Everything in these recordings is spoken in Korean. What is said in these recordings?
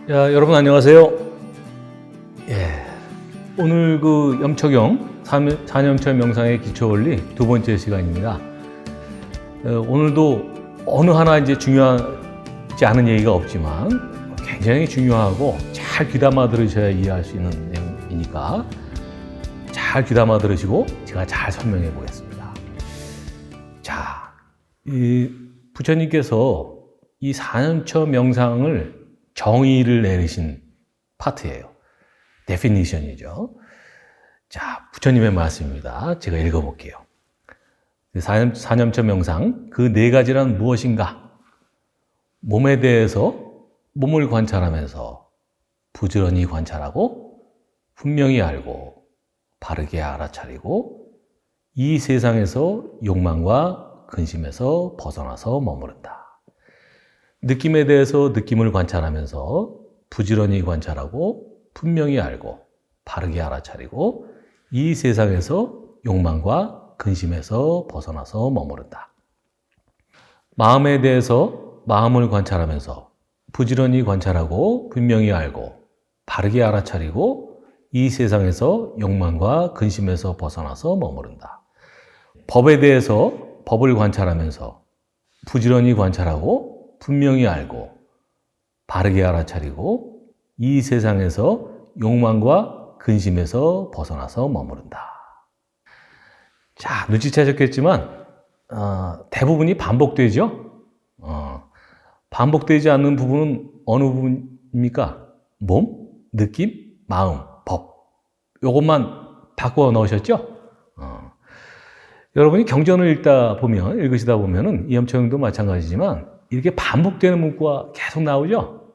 야, 여러분 안녕하세요. 예, 오늘 그 염초경 4년철 명상의 기초 원리 두 번째 시간입니다. 오늘도 어느 하나 이제 중요하지 않은 얘기가 없지만 굉장히 중요하고 잘 귀담아 들으셔야 이해할 수 있는 내용이니까 잘 귀담아 들으시고 제가 잘 설명해 보겠습니다. 자, 이 부처님께서 이 4년처 명상을 정의를 내리신 파트예요. 데피니션이죠. 자, 부처님의 말씀입니다. 제가 읽어볼게요. 4년처 명상, 그 네 가지란 무엇인가? 몸에 대해서 몸을 관찰하면서 부지런히 관찰하고 분명히 알고 바르게 알아차리고 이 세상에서 욕망과 근심에서 벗어나서 머무른다. 느낌에 대해서 느낌을 관찰하면서 부지런히 관찰하고 분명히 알고 바르게 알아차리고 이 세상에서 욕망과 근심에서 벗어나서 머무른다. 마음에 대해서 마음을 관찰하면서 부지런히 관찰하고 분명히 알고 바르게 알아차리고 이 세상에서 욕망과 근심에서 벗어나서 머무른다. 법에 대해서 법을 관찰하면서 부지런히 관찰하고 분명히 알고 바르게 알아차리고 이 세상에서 욕망과 근심에서 벗어나서 머무른다. 자, 눈치채셨겠지만 대부분이 반복되죠. 반복되지 않는 부분은 어느 부분입니까? 몸, 느낌, 마음, 법. 요것만 바꿔 넣으셨죠? 여러분이 경전을 읽으시다 보면은 이염청도 마찬가지지만 이렇게 반복되는 문구가 계속 나오죠?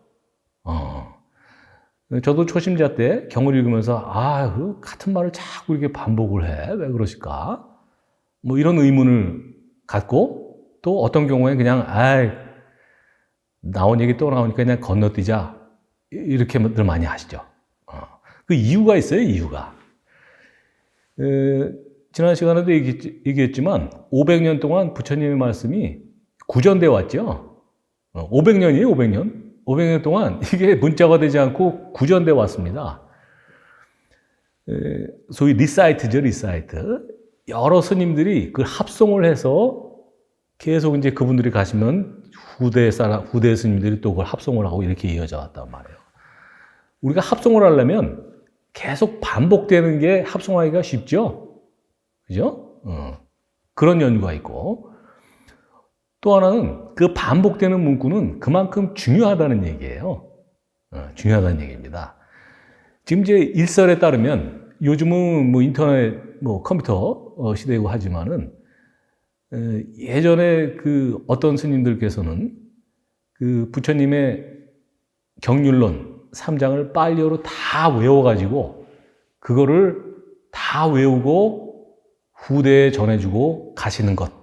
저도 초심자 때 경을 읽으면서, 그 같은 말을 자꾸 이렇게 반복을 해. 왜 그러실까? 뭐 이런 의문을 갖고 또 어떤 경우에 그냥, 나온 얘기 또 나오니까 그냥 건너뛰자. 이렇게들 많이 하시죠. 그 이유가 있어요, 이유가. 지난 시간에도 얘기했지만 500년 동안 부처님의 말씀이 구전돼 왔죠. 500년이에요, 500년. 500년 동안 이게 문자가 되지 않고 구전돼 왔습니다. 소위 리사이트죠, 리사이트. 여러 스님들이 그 합송을 해서 계속 이제 그분들이 가시면 후대 스님들이 또 그걸 합송을 하고 이렇게 이어져 왔단 말이에요. 우리가 합송을 하려면 계속 반복되는 게 합송하기가 쉽죠? 그죠? 그런 연유가 있고. 또 하나는 그 반복되는 문구는 그만큼 중요하다는 얘기예요. 중요하다는 얘기입니다. 지금 이제 일설에 따르면 요즘은 뭐 인터넷, 뭐 컴퓨터 시대이고 하지만은 예전에 그 어떤 스님들께서는 그 부처님의 경률론 3장을 빨리어로 다 외워가지고 그거를 다 외우고 후대에 전해주고 가시는 것.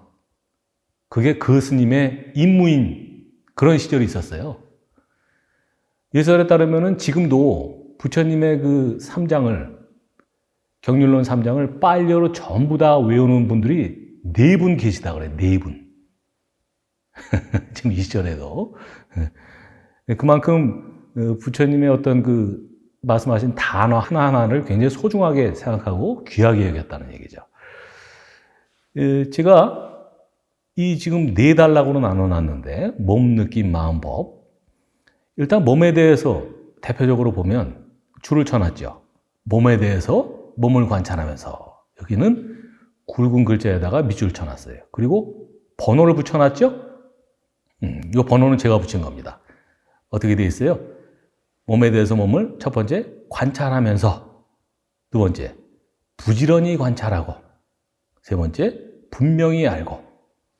그게 그 스님의 임무인 그런 시절이 있었어요. 예설에 따르면은 지금도 부처님의 그 3장을, 경률론 3장을 빨리어로 전부 다 외우는 분들이 4분 계시다 그래요. 4분. 지금 이 시절에도. 그만큼 부처님의 어떤 그 말씀하신 단어 하나하나를 굉장히 소중하게 생각하고 귀하게 여겼다는 얘기죠. 제가 이 지금 4단락으로 나눠놨는데 몸, 느낌, 마음, 법. 일단 몸에 대해서 대표적으로 보면 줄을 쳐놨죠. 몸에 대해서 몸을 관찰하면서 여기는 굵은 글자에다가 밑줄 쳐놨어요. 그리고 번호를 붙여놨죠. 이 번호는 제가 붙인 겁니다. 어떻게 돼 있어요? 몸에 대해서 몸을 첫 번째 관찰하면서, 두 번째 부지런히 관찰하고, 세 번째 분명히 알고,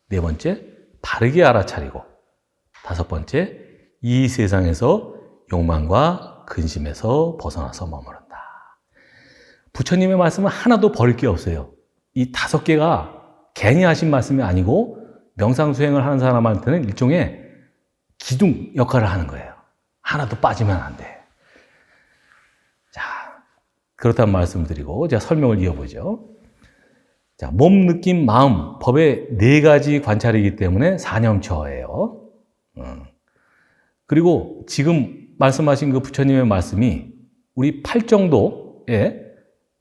네 번째 바르게 알아차리고, 다섯 번째 이 세상에서 욕망과 근심에서 벗어나서 머무른다. 부처님의 말씀은 하나도 버릴 게 없어요. 이 5개가 괜히 하신 말씀이 아니고 명상 수행을 하는 사람한테는 일종의 기둥 역할을 하는 거예요. 하나도 빠지면 안 돼. 자, 그렇다는 말씀드리고 제가 설명을 이어보죠. 자, 몸, 느낌, 마음, 법의 4가지 관찰이기 때문에 4년처예요. 그리고 지금 말씀하신 그 부처님의 말씀이 우리 팔정도에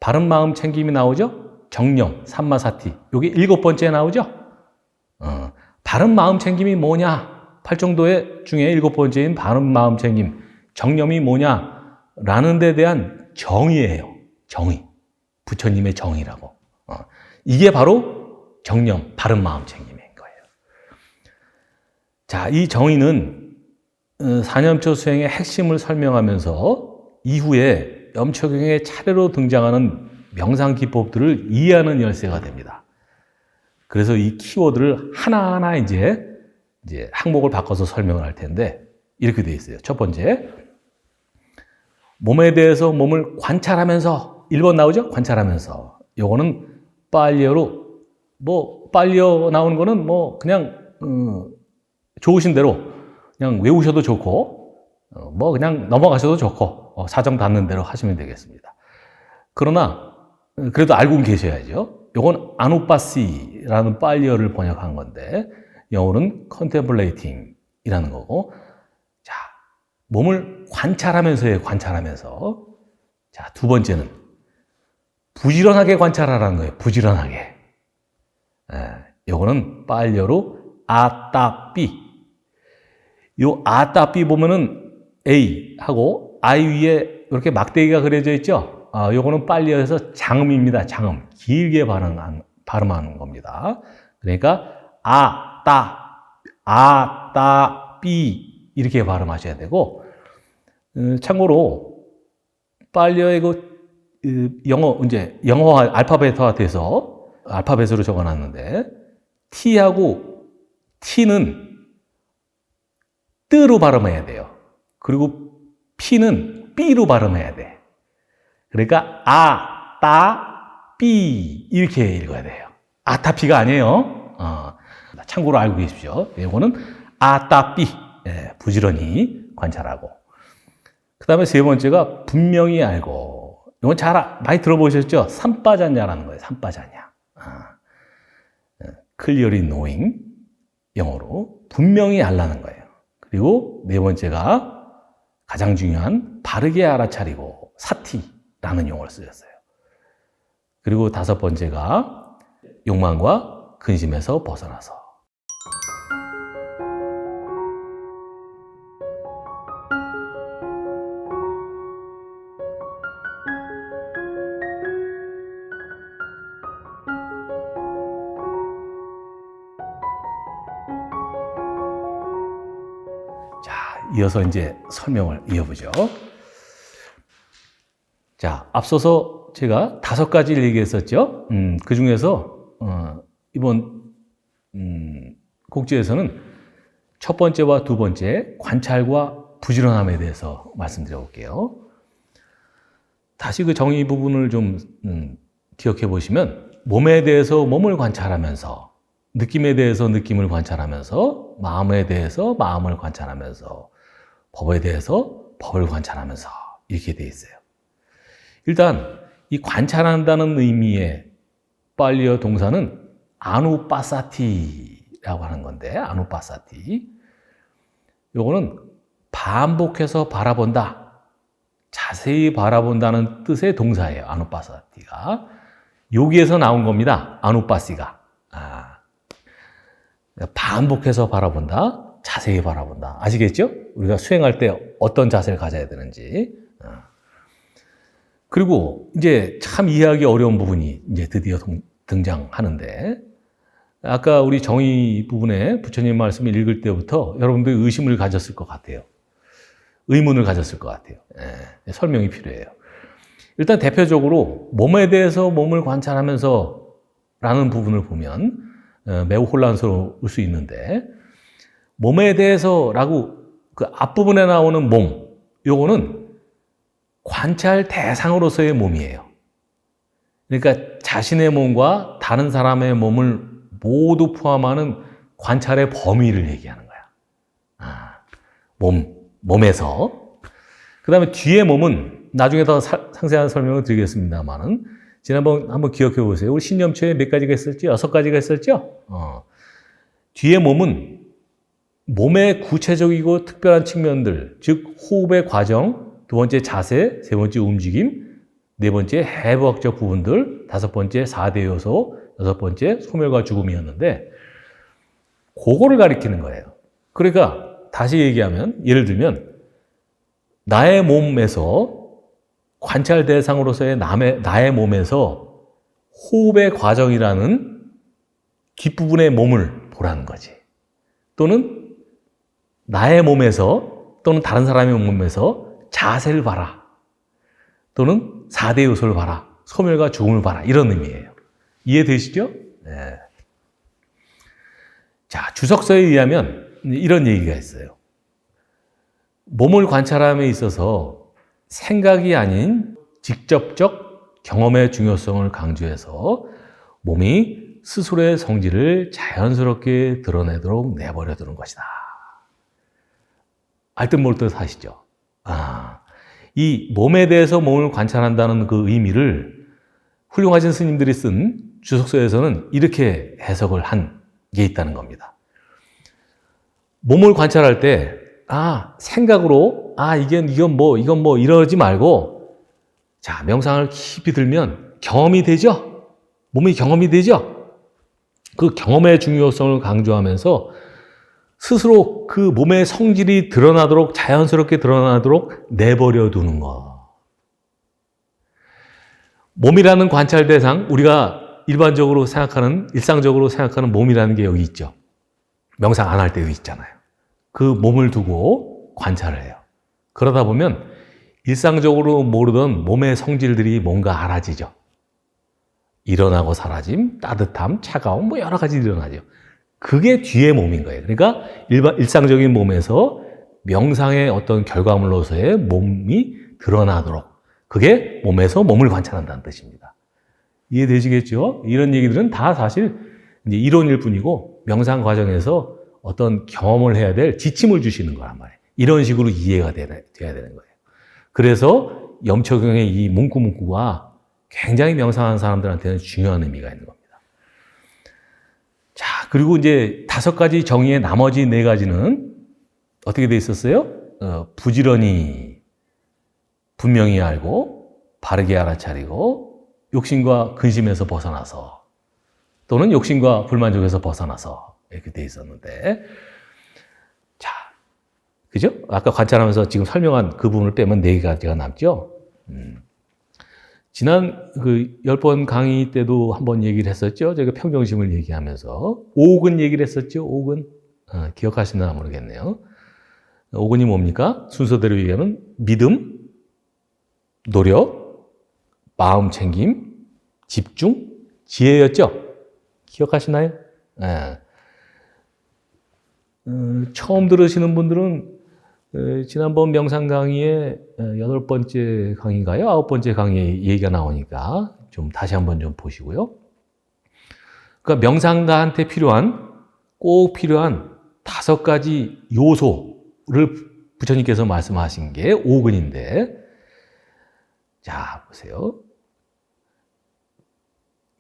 바른 마음 챙김이 나오죠? 정념, 삼마사티. 요게 7번째 나오죠? 바른 마음 챙김이 뭐냐? 팔정도의 중에 7번째인 바른 마음 챙김. 정념이 뭐냐? 라는 데 대한 정의예요. 정의. 부처님의 정의라고. 이게 바로 정념, 바른 마음 챙김인 거예요. 자, 이 정의는 사념초 수행의 핵심을 설명하면서 이후에 염초경에 차례로 등장하는 명상 기법들을 이해하는 열쇠가 됩니다. 그래서 이 키워드를 하나하나 이제 항목을 바꿔서 설명을 할 텐데 이렇게 되어 있어요. 첫 번째, 몸에 대해서 몸을 관찰하면서 1번 나오죠? 관찰하면서. 요거는 빨리어로 빨리어 나오는 거는 그냥 좋으신 대로 그냥 외우셔도 좋고 그냥 넘어가셔도 좋고 사정 닿는 대로 하시면 되겠습니다. 그러나 그래도 알고 계셔야죠. 요건 아누빠시라는 빨리어를 번역한 건데 영어로는 contemplating이라는 거고, 자, 몸을 관찰하면서요. 관찰하면서. 자, 두 번째는 부지런하게 관찰하라는 거예요. 부지런하게. 요거는 빨리어로 아따삐. 요 아따삐 보면은 A하고 I 위에 이렇게 막대기가 그려져 있죠? 요거는 빨리어에서 장음입니다. 장음. 길게 발음하는 겁니다. 그러니까 아따삐 이렇게 발음하셔야 되고, 참고로 빨리어의 영어 알파벳화 돼서 알파벳으로 적어놨는데 T하고 T는 뜨로 발음해야 돼요. 그리고 P는 B로 발음해야 돼. 그러니까 아따삐 이렇게 읽어야 돼요. 아타피가 아니에요. 참고로 알고 계십시오. 이거는 아따삐. 부지런히 관찰하고. 그 다음에 세 번째가 분명히 알고. 이건 많이 들어보셨죠? 삼빠졌냐라는 거예요. 삼빠졌냐. clearly knowing, 영어로 분명히 알라는 거예요. 그리고 네 번째가 가장 중요한 바르게 알아차리고, 사티라는 용어를 쓰셨어요. 그리고 다섯 번째가 욕망과 근심에서 벗어나서. 자, 이어서 이제 설명을 이어보죠. 자, 앞서서 제가 5가지를 얘기했었죠. 그 중에서 이번 곡지에서는 첫 번째와 두 번째 관찰과 부지런함에 대해서 말씀드려 볼게요. 다시 그 정의 부분을 좀 기억해 보시면, 몸에 대해서 몸을 관찰하면서, 느낌에 대해서 느낌을 관찰하면서, 마음에 대해서 마음을 관찰하면서, 법에 대해서 법을 관찰하면서 이렇게 돼 있어요. 일단 이 관찰한다는 의미의 빨리어 동사는 아누빠사티라고 하는 건데, 아누빠사티. 요거는 반복해서 바라본다, 자세히 바라본다는 뜻의 동사예요. 아누빠사티가. 여기에서 나온 겁니다. 아누빠시가. 반복해서 바라본다, 자세히 바라본다. 아시겠죠? 우리가 수행할 때 어떤 자세를 가져야 되는지. 그리고 이제 참 이해하기 어려운 부분이 이제 드디어 등장하는데, 아까 우리 정의 부분에 부처님 말씀을 읽을 때부터 여러분들이 의심을 가졌을 것 같아요. 의문을 가졌을 것 같아요. 설명이 필요해요. 일단 대표적으로 몸에 대해서 몸을 관찰하면서 라는 부분을 보면 매우 혼란스러울 수 있는데, 몸에 대해서라고 그 앞부분에 나오는 몸, 요거는 관찰 대상으로서의 몸이에요. 그러니까 자신의 몸과 다른 사람의 몸을 모두 포함하는 관찰의 범위를 얘기하는 거야. 몸에서. 그 다음에 뒤에 몸은 나중에 더 상세한 설명을 드리겠습니다만은, 지난번 한번 기억해 보세요. 우리 신념초에 몇 가지가 있었죠? 6가지가 있었죠? 뒤에 몸은 몸의 구체적이고 특별한 측면들, 즉 호흡의 과정, 두 번째 자세, 세 번째 움직임, 네 번째 해부학적 부분들, 다섯 번째 4대 요소, 여섯 번째 소멸과 죽음이었는데 그거를 가리키는 거예요. 그러니까 다시 얘기하면 예를 들면 나의 몸에서 관찰 대상으로서의 나의 몸에서 호흡의 과정이라는 뒷부분의 몸을 보라는 거지. 또는 나의 몸에서 또는 다른 사람의 몸에서 자세를 봐라. 또는 4대 요소를 봐라. 소멸과 죽음을 봐라. 이런 의미예요. 이해되시죠? 네. 자, 주석서에 의하면 이런 얘기가 있어요. 몸을 관찰함에 있어서 생각이 아닌 직접적 경험의 중요성을 강조해서 몸이 스스로의 성질을 자연스럽게 드러내도록 내버려 두는 것이다. 알듯 몰듯 하시죠? 이 몸에 대해서 몸을 관찰한다는 그 의미를 훌륭하신 스님들이 쓴 주석서에서는 이렇게 해석을 한 게 있다는 겁니다. 몸을 관찰할 때, 생각으로, 이건 뭐, 이러지 말고, 자, 명상을 깊이 들면 경험이 되죠? 몸이 경험이 되죠? 그 경험의 중요성을 강조하면서 스스로 그 몸의 성질이 드러나도록, 자연스럽게 드러나도록 내버려 두는 것. 몸이라는 관찰 대상, 우리가 일반적으로 생각하는, 일상적으로 생각하는 몸이라는 게 여기 있죠. 명상 안 할 때 여기 있잖아요. 그 몸을 두고 관찰을 해요. 그러다 보면 일상적으로 모르던 몸의 성질들이 뭔가 알아지죠. 일어나고 사라짐, 따뜻함, 차가움, 뭐 여러 가지 일어나죠. 그게 뒤의 몸인 거예요. 그러니까 일상적인 몸에서 명상의 어떤 결과물로서의 몸이 드러나도록, 그게 몸에서 몸을 관찰한다는 뜻입니다. 이해되시겠죠? 이런 얘기들은 다 사실 이제 이론일 뿐이고 명상 과정에서 어떤 경험을 해야 될 지침을 주시는 거란 말이에요. 이런 식으로 이해가 돼야 되는 거예요. 그래서 염초경의 이 문구문구가 굉장히 명상하는 사람들한테는 중요한 의미가 있는 겁니다. 자, 그리고 이제 5가지 정의의 나머지 4가지는 어떻게 돼 있었어요? 부지런히 분명히 알고 바르게 알아차리고 욕심과 근심에서 벗어나서 또는 욕심과 불만족에서 벗어나서 이렇게 돼 있었는데, 자, 그죠? 아까 관찰하면서 지금 설명한 그 부분을 빼면 4가지가 남죠? 지난 그 10번 강의 때도 한번 얘기를 했었죠? 저희가 평정심을 얘기하면서. 5근 얘기를 했었죠? 5근. 기억하시나 모르겠네요. 5근이 뭡니까? 순서대로 얘기하면 믿음, 노력, 마음 챙김, 집중, 지혜였죠? 기억하시나요? 네. 처음 들으시는 분들은 지난번 명상 강의의 8번째 강의인가요? 9번째 강의에 얘기가 나오니까 좀 다시 한번 좀 보시고요. 그러니까 명상가한테 꼭 필요한 5가지 요소를 부처님께서 말씀하신 게 5근인데, 자, 보세요.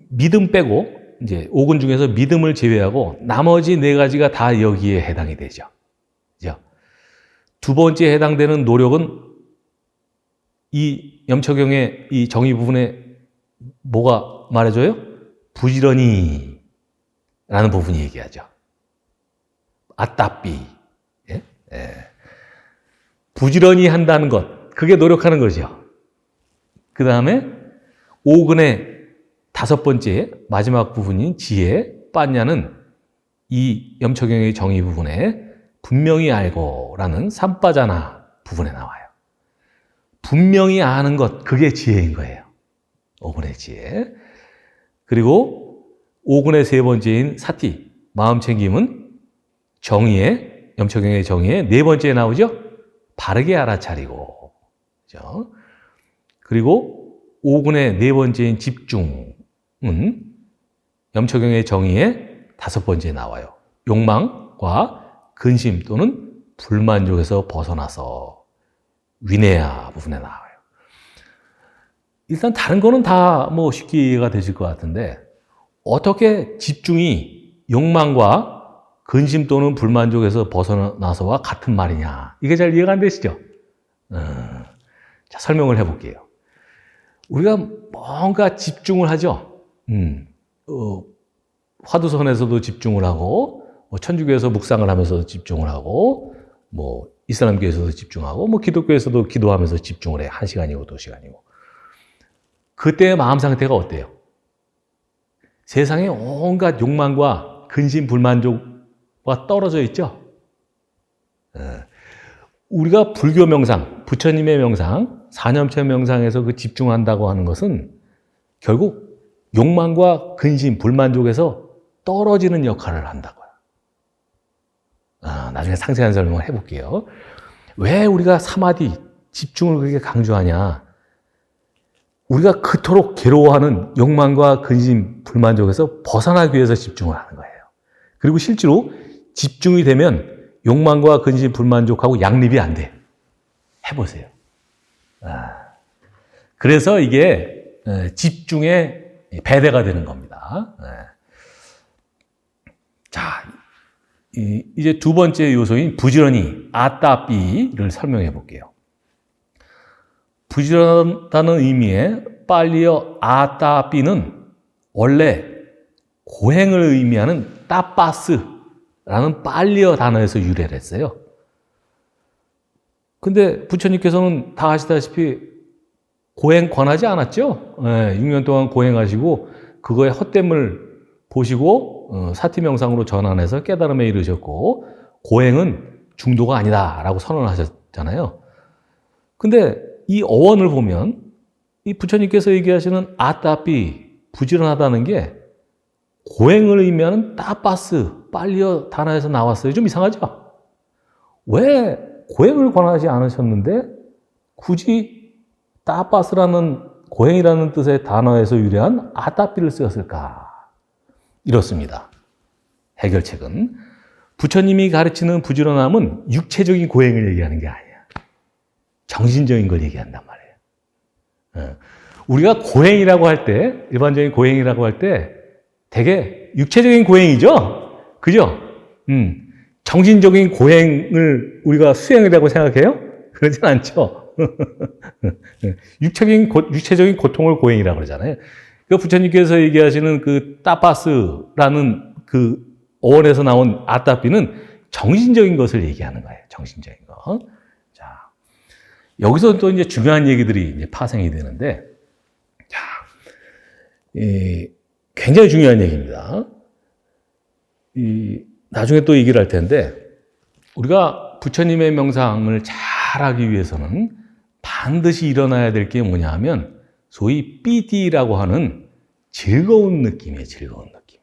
믿음 빼고, 이제 5근 중에서 믿음을 제외하고 나머지 4가지가 다 여기에 해당이 되죠. 그죠? 2번째에 해당되는 노력은 이 염초경의 이 정의 부분에 뭐가 말해줘요? 부지런히 라는 부분이 얘기하죠. 아따삐. 예? 예. 부지런히 한다는 것. 그게 노력하는 거죠. 그 다음에 5근의 5번째 마지막 부분인 지혜, 빠냐는 이 염초경의 정의 부분에 분명히 알고라는 삼빠자나 부분에 나와요. 분명히 아는 것, 그게 지혜인 거예요. 5근의 지혜. 그리고 5근의 3번째인 사티, 마음 챙김은 정의의, 염초경의 정의의 4번째에 나오죠? 바르게 알아차리고. 그죠? 그리고 5근의 4번째인 집중은 염초경의 정의의 5번째에 나와요. 욕망과 근심 또는 불만족에서 벗어나서 위내야 부분에 나와요. 일단 다른 거는 다 뭐 쉽게 이해가 되실 것 같은데, 어떻게 집중이 욕망과 근심 또는 불만족에서 벗어나서와 같은 말이냐. 이게 잘 이해가 안 되시죠? 자, 설명을 해볼게요. 우리가 뭔가 집중을 하죠. 화두선에서도 집중을 하고, 천주교에서 묵상을 하면서도 집중을 하고, 이슬람교에서도 집중하고, 기독교에서도 기도하면서 집중을 해. 1시간이고 2시간이고. 그때의 마음 상태가 어때요? 세상에 온갖 욕망과 근심, 불만족과 떨어져 있죠? 우리가 불교 명상, 부처님의 명상, 사념체 명상에서 그 집중한다고 하는 것은 결국 욕망과 근심, 불만족에서 떨어지는 역할을 한다고요. 나중에 상세한 설명을 해볼게요. 왜 우리가 사마디, 집중을 그렇게 강조하냐? 우리가 그토록 괴로워하는 욕망과 근심, 불만족에서 벗어나기 위해서 집중을 하는 거예요. 그리고 실제로 집중이 되면 욕망과 근심, 불만족하고 양립이 안 돼요. 해보세요. 그래서 이게 집중의 배대가 되는 겁니다. 자, 이제 두 번째 요소인 부지런히, 아따삐를 설명해 볼게요. 부지런하다는 의미의 빨리어 아따삐는 원래 고행을 의미하는 따빠스라는 빨리어 단어에서 유래를 했어요. 근데 부처님께서는 다 아시다시피 고행 권하지 않았죠? 6년 동안 고행하시고 그거의 헛됨을 보시고 사티명상으로 전환해서 깨달음에 이르셨고 고행은 중도가 아니다라고 선언하셨잖아요. 근데 이 어원을 보면 이 부처님께서 얘기하시는 아따삐, 부지런하다는 게 고행을 의미하는 따빠스, 빨리어 단어에서 나왔어요. 좀 이상하죠? 왜 고행을 권하지 않으셨는데 굳이 따빠스라는 고행이라는 뜻의 단어에서 유래한 아따삐를 쓰였을까? 이렇습니다. 해결책은 부처님이 가르치는 부지런함은 육체적인 고행을 얘기하는 게 아니야. 정신적인 걸 얘기한단 말이에요. 우리가 고행이라고 할 때, 일반적인 고행이라고 할 때 되게 육체적인 고행이죠? 그죠? 정신적인 고행을 우리가 수행이라고 생각해요? 그러진 않죠. 육체적인 고통을 고행이라고 그러잖아요. 그 부처님께서 얘기하시는 그 따파스라는 그 어원에서 나온 아따삐는 정신적인 것을 얘기하는 거예요. 정신적인 거. 자, 여기서 또 이제 중요한 얘기들이 이제 파생이 되는데, 자, 굉장히 중요한 얘기입니다. 나중에 또 얘기를 할 텐데, 우리가 부처님의 명상을 잘하기 위해서는 반드시 일어나야 될 게 뭐냐 하면, 소위 삐디라고 하는 즐거운 느낌이에요. 즐거운 느낌.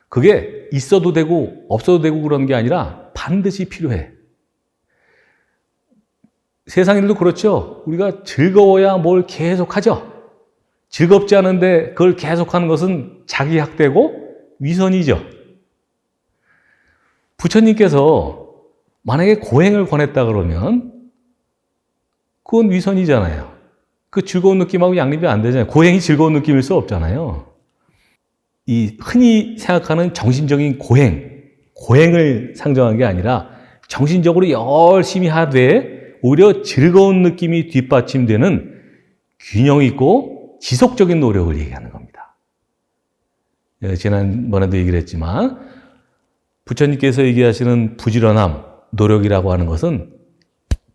그게 있어도 되고 없어도 되고 그런 게 아니라 반드시 필요해. 세상 일도 그렇죠. 우리가 즐거워야 뭘 계속하죠. 즐겁지 않은데 그걸 계속하는 것은 자기 학대고 위선이죠. 부처님께서 만약에 고행을 권했다 그러면 그건 위선이잖아요. 그 즐거운 느낌하고 양립이 안 되잖아요. 고행이 즐거운 느낌일 수 없잖아요. 이 흔히 생각하는 정신적인 고행을 상정한 게 아니라 정신적으로 열심히 하되 오히려 즐거운 느낌이 뒷받침되는 균형 있고 지속적인 노력을 얘기하는 겁니다. 지난번에도 얘기를 했지만 부처님께서 얘기하시는 부지런함, 노력이라고 하는 것은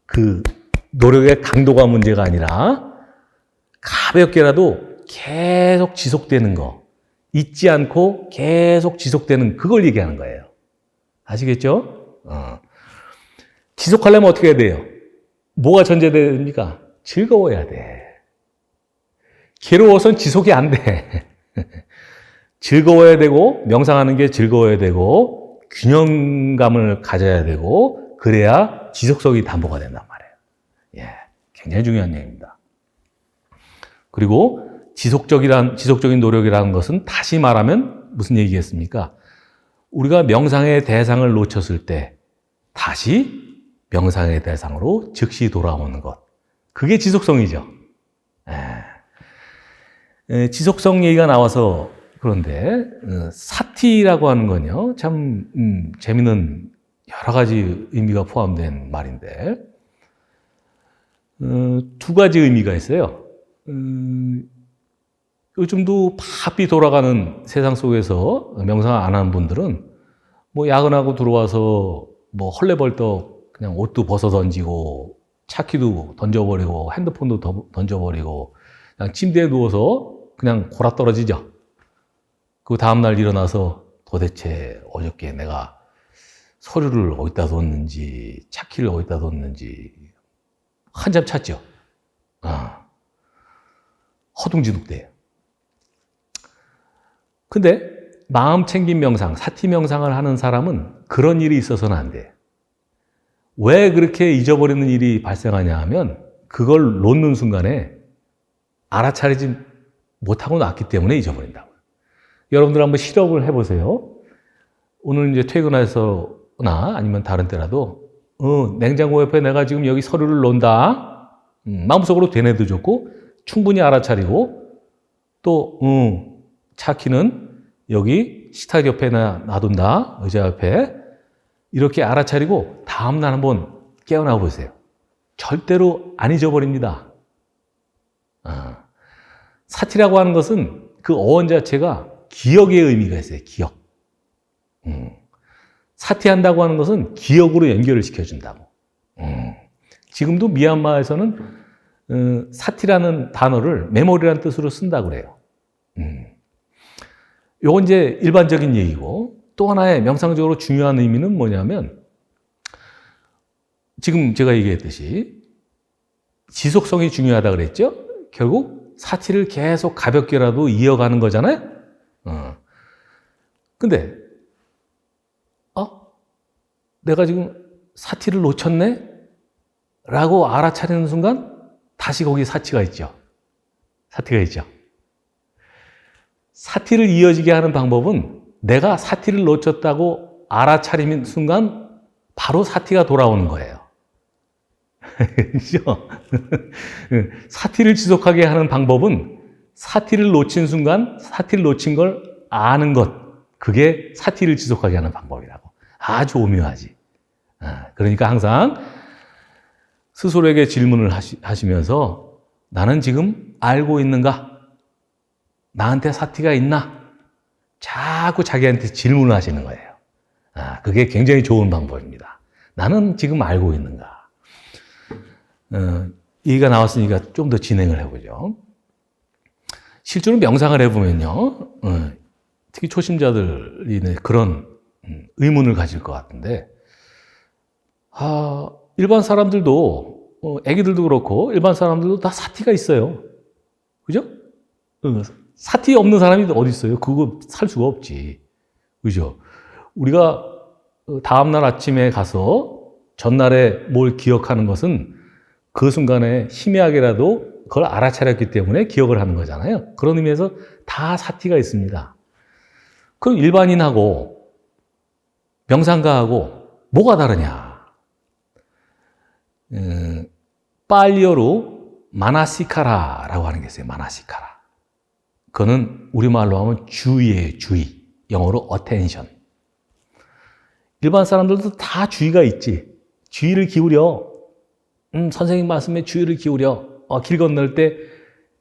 그 노력의 강도가 문제가 아니라 가볍게라도 계속 지속되는 거, 잊지 않고 계속 지속되는 그걸 얘기하는 거예요. 아시겠죠? 지속하려면 어떻게 해야 돼요? 뭐가 전제됩니까? 즐거워야 돼. 괴로워서는 지속이 안 돼. 즐거워야 되고, 명상하는 게 즐거워야 되고, 균형감을 가져야 되고, 그래야 지속성이 담보가 된단 말이에요. 굉장히 중요한 얘기입니다. 그리고 지속적인 노력이라는 것은 다시 말하면 무슨 얘기겠습니까? 우리가 명상의 대상을 놓쳤을 때 다시 명상의 대상으로 즉시 돌아오는 것. 그게 지속성이죠. 지속성 얘기가 나와서 그런데 사티라고 하는 건요, 참 재미있는 여러 가지 의미가 포함된 말인데 두 가지 의미가 있어요. 요즘도 바삐 돌아가는 세상 속에서 명상 안 하는 분들은 뭐 야근하고 들어와서 뭐 헐레벌떡 그냥 옷도 벗어 던지고 차키도 던져버리고 핸드폰도 던져버리고 그냥 침대에 누워서 그냥 골아 떨어지죠. 그 다음날 일어나서 도대체 어저께 내가 서류를 어디다 뒀는지 차키를 어디다 뒀는지 한참 찾죠. 허둥지둥대요. 근데 마음 챙김 명상, 사티 명상을 하는 사람은 그런 일이 있어서는 안 돼. 왜 그렇게 잊어버리는 일이 발생하냐 하면 그걸 놓는 순간에 알아차리지 못하고 놨기 때문에 잊어버린다고. 여러분들 한번 실험을 해보세요. 오늘 이제 퇴근해서나 아니면 다른 때라도 냉장고 옆에 내가 지금 여기 서류를 놓는다. 마음속으로 되뇌도 좋고 충분히 알아차리고 또 차키는 여기 식탁 옆에 놔둔다. 의자 옆에. 이렇게 알아차리고 다음날 한번 깨어나 보세요. 절대로 안 잊어버립니다. 사티라고 하는 것은 그 어원 자체가 기억의 의미가 있어요. 기억. 사티한다고 하는 것은 기억으로 연결을 시켜준다고. 지금도 미얀마에서는 사티라는 단어를 메모리라는 뜻으로 쓴다고 그래요. 요건 이제 일반적인 얘기고 또 하나의 명상적으로 중요한 의미는 뭐냐면 지금 제가 얘기했듯이 지속성이 중요하다 그랬죠? 결국 사티를 계속 가볍게라도 이어가는 거잖아요? 근데 내가 지금 사티를 놓쳤네? 라고 알아차리는 순간 다시 거기 사티가 있죠. 사티가 있죠. 사티를 이어지게 하는 방법은 내가 사티를 놓쳤다고 알아차리는 순간 바로 사티가 돌아오는 거예요. 그렇죠? 사티를 지속하게 하는 방법은 사티를 놓친 순간 사티를 놓친 걸 아는 것, 그게 사티를 지속하게 하는 방법이라고. 아주 오묘하지. 그러니까 항상 스스로에게 질문을 하시면서 나는 지금 알고 있는가? 나한테 사티가 있나? 자꾸 자기한테 질문을 하시는 거예요. 그게 굉장히 좋은 방법입니다. 나는 지금 알고 있는가? 얘기가 나왔으니까 좀 더 진행을 해보죠. 실제로 명상을 해보면요. 특히 초심자들이 그런 의문을 가질 것 같은데 일반 사람들도 애기들도 그렇고 일반 사람들도 다 사티가 있어요. 그죠? 사티 없는 사람이 어디 있어요? 그거 살 수가 없지. 그죠? 우리가 다음날 아침에 가서 전날에 뭘 기억하는 것은 그 순간에 희미하게라도 그걸 알아차렸기 때문에 기억을 하는 거잖아요. 그런 의미에서 다 사티가 있습니다. 그럼 일반인하고 명상가하고 뭐가 다르냐? 빨리어로 마나시카라라고 하는 게 있어요. 마나시카라. 그거는 우리말로 하면 주의예요. 주의. 영어로 attention. 일반 사람들도 다 주의가 있지. 주의를 기울여. 선생님 말씀에 주의를 기울여. 길 건널 때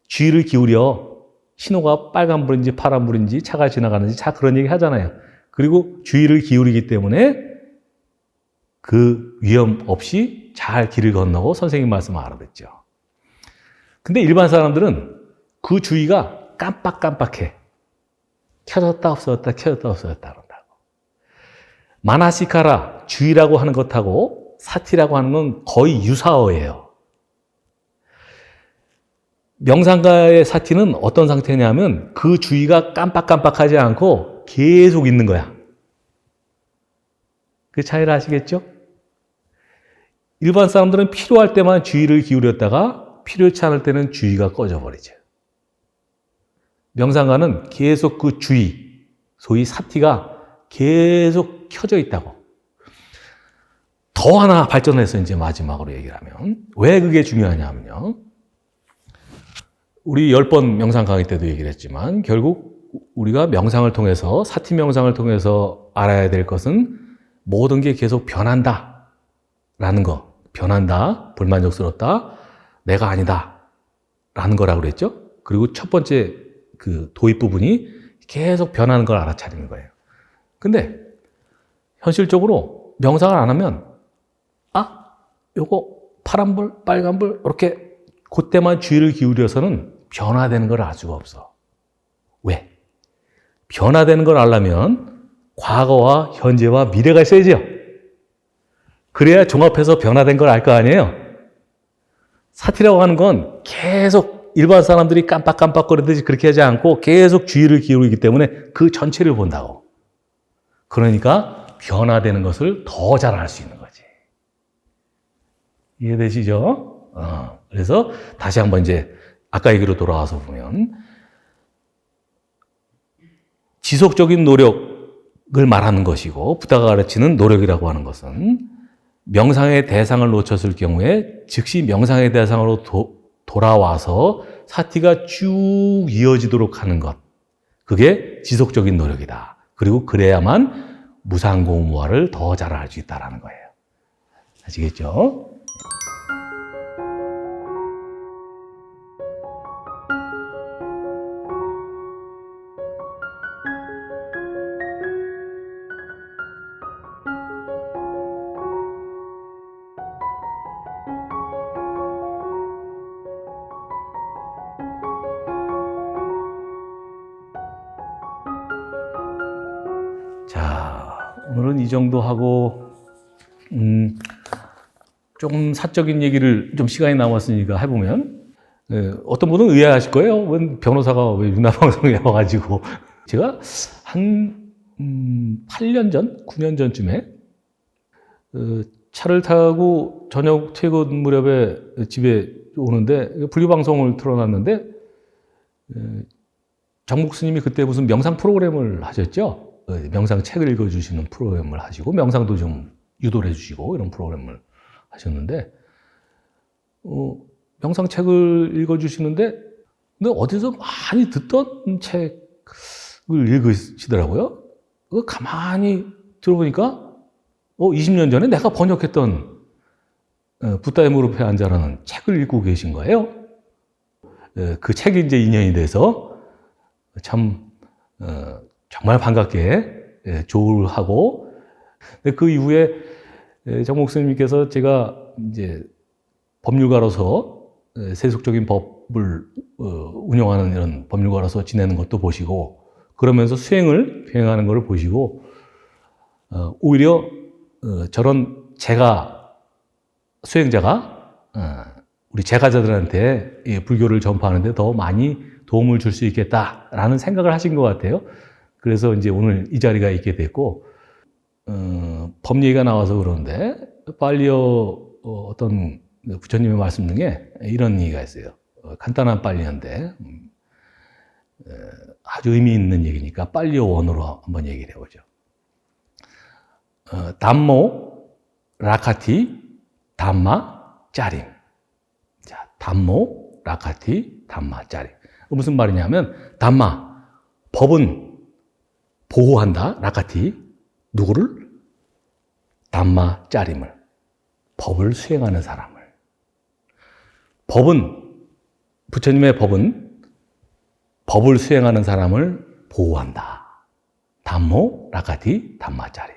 주의를 기울여. 신호가 빨간불인지 파란불인지 차가 지나가는지 그런 얘기 하잖아요. 그리고 주의를 기울이기 때문에 그 위험 없이 잘 길을 건너고 선생님 말씀을 알아듣죠. 근데 일반 사람들은 그 주의가 깜빡깜빡해. 켜졌다 없어졌다 켜졌다 없어졌다 그런다고. 마나시카라, 주의라고 하는 것하고 사티라고 하는 건 거의 유사어예요. 명상가의 사티는 어떤 상태냐면 그 주의가 깜빡깜빡하지 않고 계속 있는 거야. 그 차이를 아시겠죠? 일반 사람들은 필요할 때만 주의를 기울였다가 필요치 않을 때는 주의가 꺼져버리죠. 명상가는 계속 그 주의, 소위 사티가 계속 켜져 있다고. 더 하나 발전해서 이제 마지막으로 얘기를 하면 왜 그게 중요하냐면요. 우리 10번 명상 강의 때도 얘기를 했지만 결국 우리가 명상을 통해서, 사티 명상을 통해서 알아야 될 것은 모든 게 계속 변한다 라는 거. 변한다, 불만족스럽다, 내가 아니다 라는 거라고 그랬죠. 그리고 첫 번째 그 도입 부분이 계속 변하는 걸 알아차리는 거예요. 근데 현실적으로 명상을 안 하면 요거 파란불, 빨간불 이렇게 그때만 주의를 기울여서는 변화되는 걸 알 수가 없어. 왜? 변화되는 걸 알려면 과거와 현재와 미래가 있어야죠. 그래야 종합해서 변화된 걸 알 거 아니에요. 사티라고 하는 건 계속 일반 사람들이 깜빡깜빡거리듯이 그렇게 하지 않고 계속 주의를 기울이기 때문에 그 전체를 본다고. 그러니까 변화되는 것을 더 잘 알 수 있는 거지. 이해되시죠? 그래서 다시 한번 이제 아까 얘기로 돌아와서 보면 지속적인 노력을 말하는 것이고 부다가 가르치는 노력이라고 하는 것은 명상의 대상을 놓쳤을 경우에 즉시 명상의 대상으로 돌아와서 사티가 쭉 이어지도록 하는 것. 그게 지속적인 노력이다. 그리고 그래야만 무상고무화를 더 잘 알 수 있다는 거예요. 아시겠죠? 자, 오늘은 이 정도 하고, 좀 사적인 얘기를 좀 시간이 남았으니까 해보면, 어떤 분은 의아하실 거예요. 왜 변호사가 왜 융합방송에 와가지고. 제가 한 8년 전, 9년 전쯤에 차를 타고 저녁 퇴근 무렵에 집에 오는데 불교방송을 틀어놨는데 정목 스님이 그때 무슨 명상 프로그램을 하셨죠. 명상 책을 읽어주시는 프로그램을 하시고 명상도 좀 유도를 해주시고 이런 프로그램을 하셨는데 명상 책을 읽어주시는데 근데 어디서 많이 듣던 책을 읽으시더라고요. 가만히 들어보니까 20년 전에 내가 번역했던 붓다의 무릎에 앉아라는 책을 읽고 계신 거예요. 그 책이 이제 인연이 돼서 참 정말 반갑게 조울하고 그 이후에 정목 스님께서 제가 이제 법률가로서 세속적인 법을 운영하는 이런 법률가로서 지내는 것도 보시고 그러면서 수행을 병행하는 것을 보시고 오히려 저런 수행자가 우리 제가자들한테 불교를 전파하는데 더 많이 도움을 줄 수 있겠다라는 생각을 하신 것 같아요. 그래서 이제 오늘 이 자리가 있게 됐고, 법 얘기가 나와서 그러는데, 빨리어 어떤 부처님의 말씀 중에 이런 얘기가 있어요. 간단한 빨리어인데, 아주 의미 있는 얘기니까 빨리어 원어로 한번 얘기를 해보죠. 담모, 라카티, 담마, 짜림. 자, 담모, 라카티, 담마, 짜림. 무슨 말이냐면, 담마, 법은 보호한다, 라카티. 누구를? 담마, 짜림을. 법을 수행하는 사람을. 부처님의 법은 법을 수행하는 사람을 보호한다. 담모, 라카티, 담마, 짜림.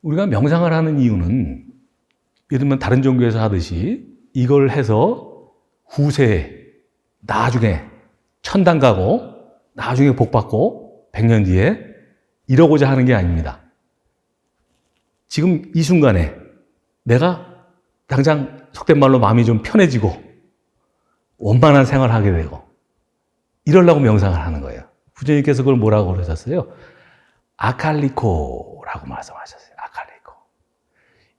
우리가 명상을 하는 이유는 예를 들면 다른 종교에서 하듯이 이걸 해서 후세에 나중에 천당 가고 나중에 복 받고 100년 뒤에 이러고자 하는 게 아닙니다. 지금 이 순간에 내가 당장 속된 말로 마음이 좀 편해지고 원만한 생활을 하게 되고 이러려고 명상을 하는 거예요. 부처님께서 그걸 뭐라고 그러셨어요? 아칼리코라고 말씀하셨어요. 아칼리코.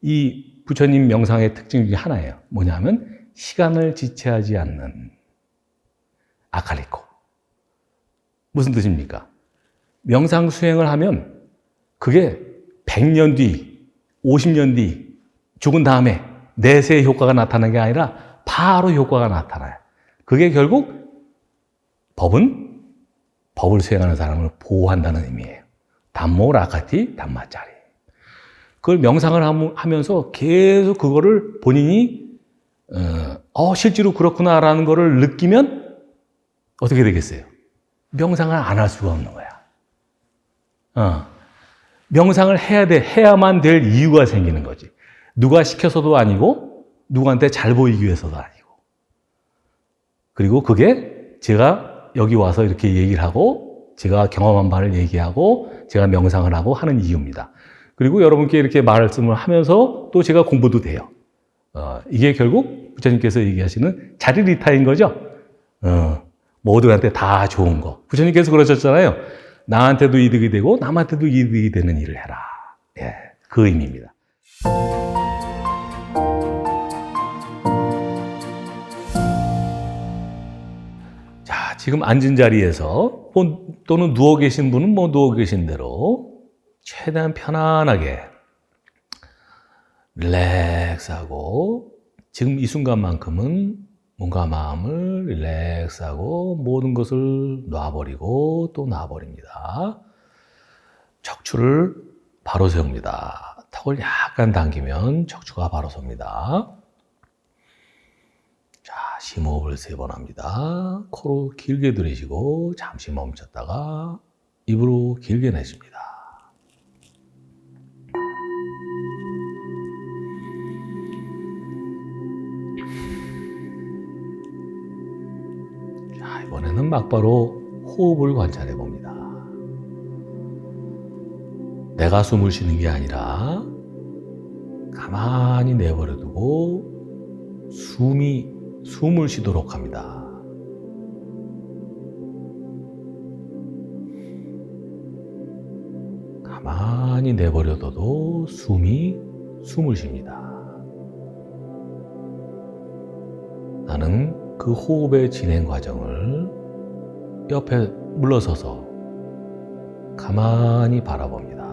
이 부처님 명상의 특징 중에 하나예요. 뭐냐면 시간을 지체하지 않는 아칼리코. 무슨 뜻입니까? 명상 수행을 하면 그게 100년 뒤, 50년 뒤 죽은 다음에 내세의 효과가 나타나는 게 아니라 바로 효과가 나타나요. 그게 결국 법은 법을 수행하는 사람을 보호한다는 의미예요. 담모 라카티 담마짜리. 그걸 명상을 하면서 계속 그거를 본인이 실제로 그렇구나라는 거를 느끼면 어떻게 되겠어요? 명상을 안 할 수가 없는 거야. 명상을 해야만 될 이유가 생기는 거지. 누가 시켜서도 아니고, 누구한테 잘 보이기 위해서도 아니고. 그리고 그게 제가 여기 와서 이렇게 얘기를 하고, 제가 경험한 바를 얘기하고, 제가 명상을 하고 하는 이유입니다. 그리고 여러분께 이렇게 말씀을 하면서 또 제가 공부도 돼요. 이게 결국 부처님께서 얘기하시는 자리리타인 거죠. 모두한테 다 좋은 거. 부처님께서 그러셨잖아요. 나한테도 이득이 되고 남한테도 이득이 되는 일을 해라. 예, 그 의미입니다. 자, 지금 앉은 자리에서 또는 누워 계신 분은 누워 계신 대로 최대한 편안하게 릴렉스하고 지금 이 순간만큼은 몸과 마음을 릴렉스하고 모든 것을 놔버리고 또 놔버립니다. 척추를 바로 세웁니다. 턱을 약간 당기면 척추가 바로 섭니다. 자, 심호흡을 3번 합니다. 코로 길게 들이쉬고 잠시 멈췄다가 입으로 길게 내쉽니다. 자, 이번에는 막바로 호흡을 관찰해 봅니다. 내가 숨을 쉬는 게 아니라 가만히 내버려 두고 숨을 쉬도록 합니다. 가만히 내버려둬도 숨을 쉽니다. 나는 그 호흡의 진행 과정을 옆에 물러서서 가만히 바라봅니다.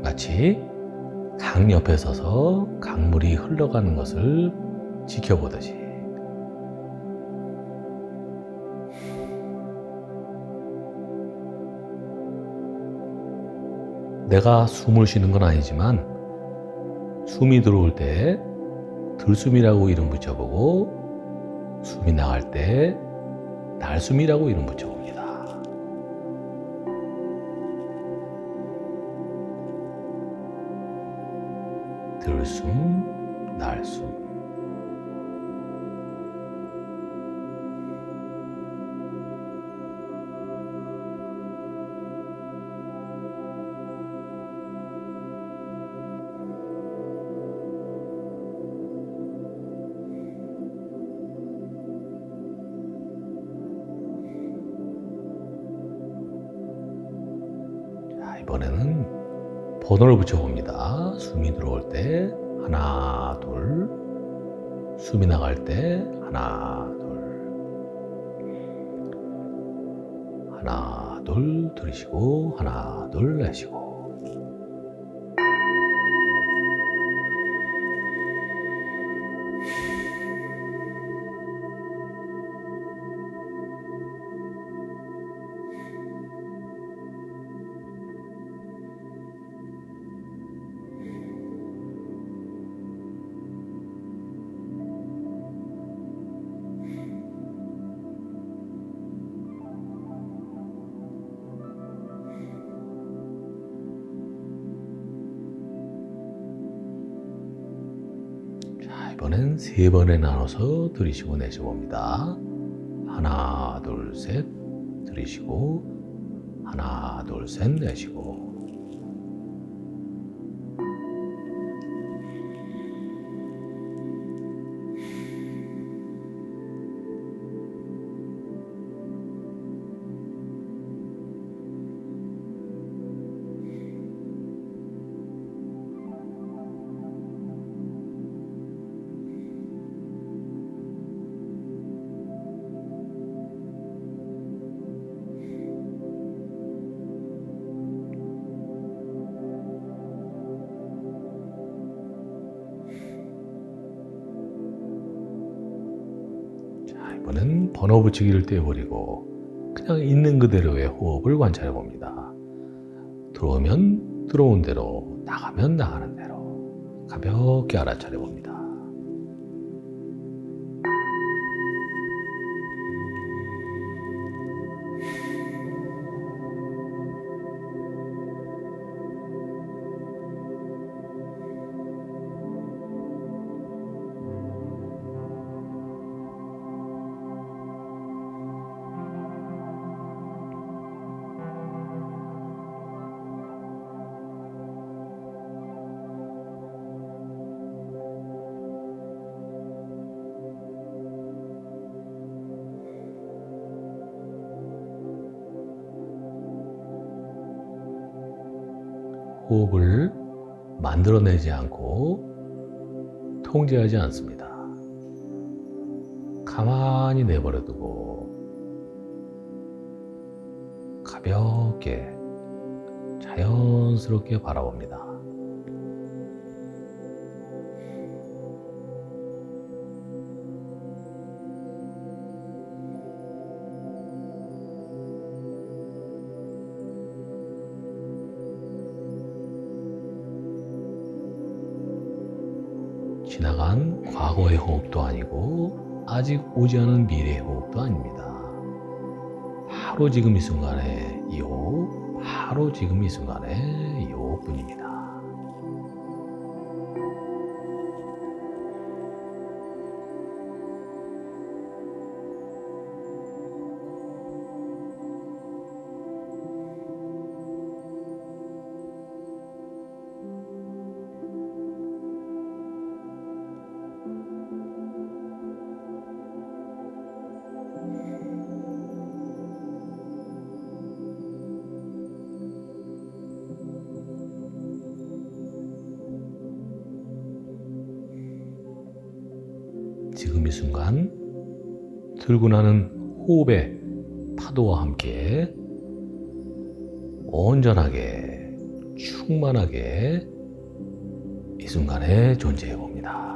마치 강 옆에 서서 강물이 흘러가는 것을 지켜보듯이 내가 숨을 쉬는 건 아니지만 숨이 들어올 때 들숨이라고 이름 붙여보고 숨이 나갈 때 날숨이라고 이름 붙여봅니다. 들숨, 날숨. 이번에는 번호를 붙여봅니다. 숨이 들어올 때 하나, 둘. 숨이 나갈 때 하나, 둘. 하나, 둘 들이쉬고 하나, 둘 내쉬고. 이번엔 3번에 나눠서 들이쉬고 내쉬봅니다. 하나, 둘, 셋 들이쉬고 하나, 둘, 셋 내쉬고. 조금 번호붙이기를 떼어버리고 그냥 있는 그대로의 호흡을 관찰해 봅니다. 들어오면 들어온 대로, 나가면 나가는 대로 가볍게 알아차려 봅니다. 호흡을 만들어내지 않고 통제하지 않습니다. 가만히 내버려두고 가볍게 자연스럽게 바라봅니다. 지나간 과거의 호흡도 아니고 아직 오지 않은 미래의 호흡도 아닙니다. 바로 지금 이 순간에 이 호흡, 바로 지금 이 순간에 이 호흡뿐입니다. 지금 이 순간 들고 나는 호흡의 파도와 함께 온전하게 충만하게 이 순간에 존재해 봅니다.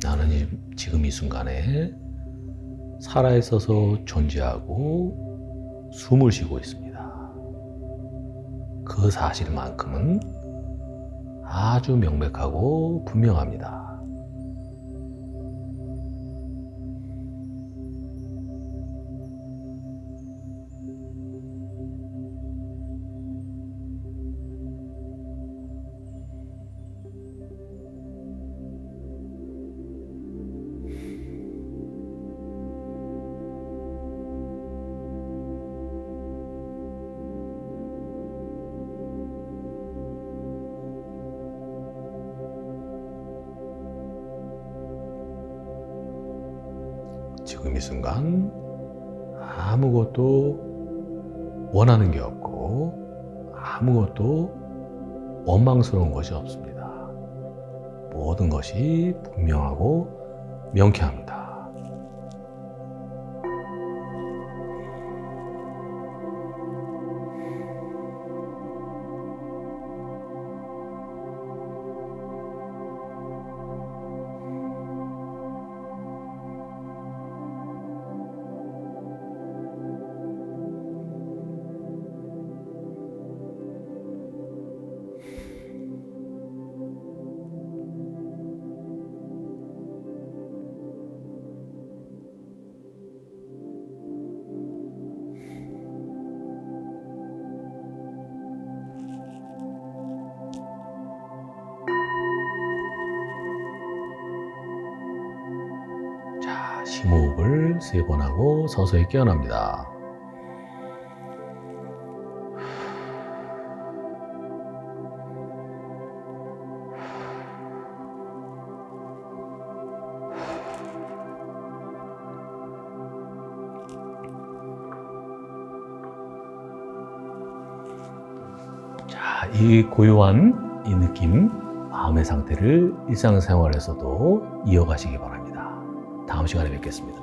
나는 지금 이 순간에 살아있어서 존재하고 숨을 쉬고 있습니다. 그 사실만큼은 아주 명백하고 분명합니다. 지금 이 순간 아무것도 원하는 게 없고 아무것도 원망스러운 것이 없습니다. 모든 것이 분명하고 명쾌합니다. 심호흡을 3번 하고 서서히 깨어납니다. 이 고요한 이 느낌, 마음의 상태를 일상생활에서도 이어가시기 바랍니다. 다음 시간에 뵙겠습니다.